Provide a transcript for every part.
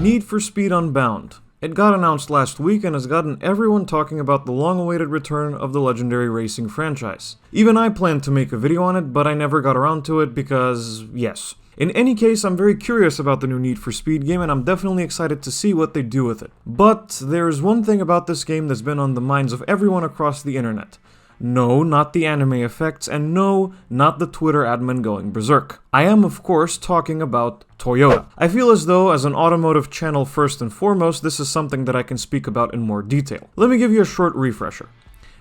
Need for Speed Unbound. It got announced last week and has gotten everyone talking about the long-awaited return of the legendary racing franchise. Even I planned to make a video on it, but I never got around to it because, yes. In any case, I'm very curious about the new Need for Speed game and I'm definitely excited to see what they do with it. But there's one thing about this game that's been on the minds of everyone across the internet. No, not the anime effects, and no, not the Twitter admin going berserk. I am, of course, talking about Toyota. I feel as though, as an automotive channel first and foremost, this is something that I can speak about in more detail. Let me give you a short refresher.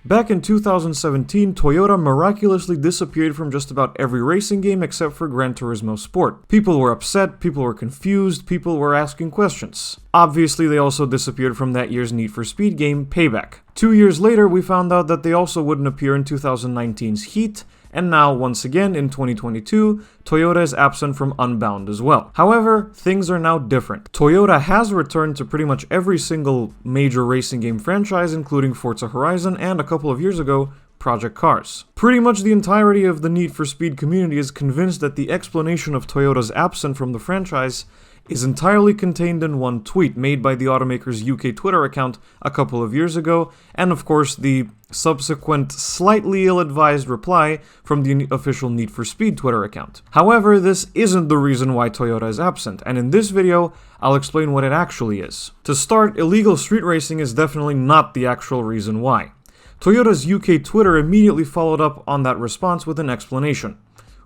Back in 2017, Toyota miraculously disappeared from just about every racing game except for Gran Turismo Sport. People were upset, people were confused, people were asking questions. Obviously, they also disappeared from that year's Need for Speed game, Payback. 2 years later, we found out that they also wouldn't appear in 2019's Heat, and now, once again, in 2022, Toyota is absent from Unbound as well. However, things are now different. Toyota has returned to pretty much every single major racing game franchise, including Forza Horizon and, a couple of years ago, Project Cars. Pretty much the entirety of the Need for Speed community is convinced that the explanation of Toyota's absence from the franchise is entirely contained in one tweet made by the automaker's UK Twitter account a couple of years ago, and of course the subsequent slightly ill-advised reply from the official Need for Speed Twitter account. However, this isn't the reason why Toyota is absent, and in this video, I'll explain what it actually is. To start, illegal street racing is definitely not the actual reason why. Toyota's UK Twitter immediately followed up on that response with an explanation,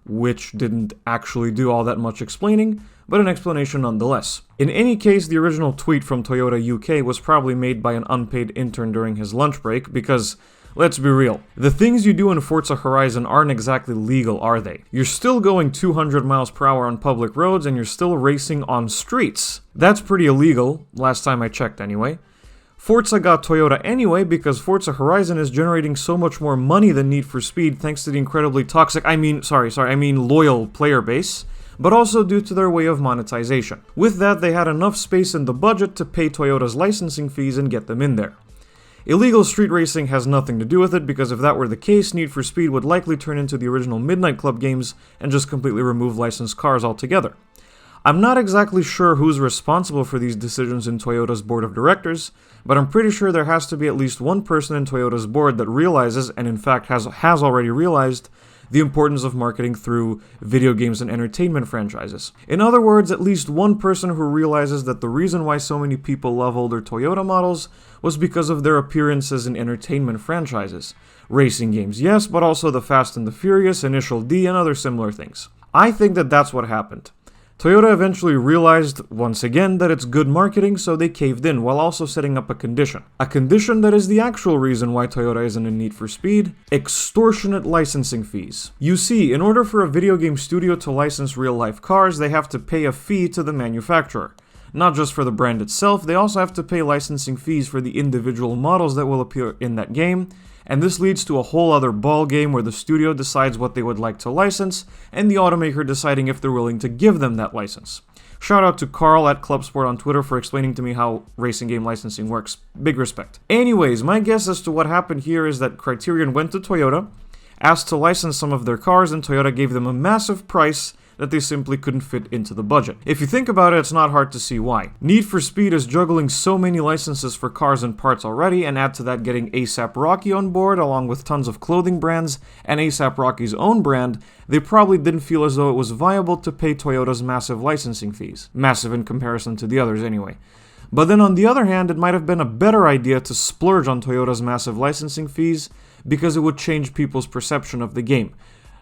which didn't actually do all that much explaining, but an explanation nonetheless. In any case, the original tweet from Toyota UK was probably made by an unpaid intern during his lunch break, because, let's be real, the things you do in Forza Horizon aren't exactly legal, are they? You're still going 200 miles per hour on public roads and you're still racing on streets. That's pretty illegal, last time I checked anyway. Forza got Toyota anyway because Forza Horizon is generating so much more money than Need for Speed thanks to the incredibly toxic, I mean loyal player base, but also due to their way of monetization. With that, they had enough space in the budget to pay Toyota's licensing fees and get them in there. Illegal street racing has nothing to do with it because if that were the case, Need for Speed would likely turn into the original Midnight Club games and just completely remove licensed cars altogether. I'm not exactly sure who's responsible for these decisions in Toyota's board of directors, but I'm pretty sure there has to be at least one person in Toyota's board that realizes, and in fact has already realized, the importance of marketing through video games and entertainment franchises. In other words, at least one person who realizes that the reason why so many people love older Toyota models was because of their appearances in entertainment franchises. Racing games, yes, but also the Fast and the Furious, Initial D, and other similar things. I think that that's what happened. Toyota eventually realized, once again, that it's good marketing, so they caved in, while also setting up a condition. A condition that is the actual reason why Toyota isn't in Need for Speed: extortionate licensing fees. You see, in order for a video game studio to license real-life cars, they have to pay a fee to the manufacturer. Not just for the brand itself, they also have to pay licensing fees for the individual models that will appear in that game, and this leads to a whole other ball game where the studio decides what they would like to license, and the automaker deciding if they're willing to give them that license. Shout out to Carl at Clubsport on Twitter for explaining to me how racing game licensing works. Big respect. Anyways, my guess as to what happened here is that Criterion went to Toyota, asked to license some of their cars, and Toyota gave them a massive price that they simply couldn't fit into the budget. If you think about it, it's not hard to see why. Need for Speed is juggling so many licenses for cars and parts already, and add to that getting A$AP Rocky on board, along with tons of clothing brands, and A$AP Rocky's own brand, they probably didn't feel as though it was viable to pay Toyota's massive licensing fees. Massive in comparison to the others anyway. But then on the other hand, it might have been a better idea to splurge on Toyota's massive licensing fees, because it would change people's perception of the game.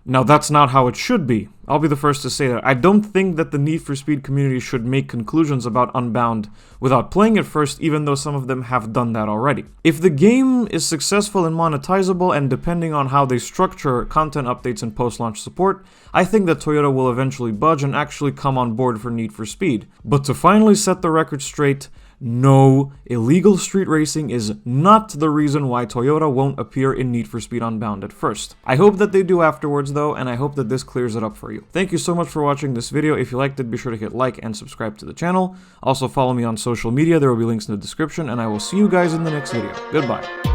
Now, that's not how it should be. I'll be the first to say that. I don't think that the Need for Speed community should make conclusions about Unbound without playing it first, even though some of them have done that already. If the game is successful and monetizable, and depending on how they structure content updates and post-launch support, I think that Toyota will eventually budge and actually come on board for Need for Speed. But to finally set the record straight, no, illegal street racing is not the reason why Toyota won't appear in Need for Speed Unbound at first. I hope that they do afterwards though, and I hope that this clears it up for you. Thank you so much for watching this video. If you liked it, be sure to hit like and subscribe to the channel. Also follow me on social media, there will be links in the description, and I will see you guys in the next video. Goodbye.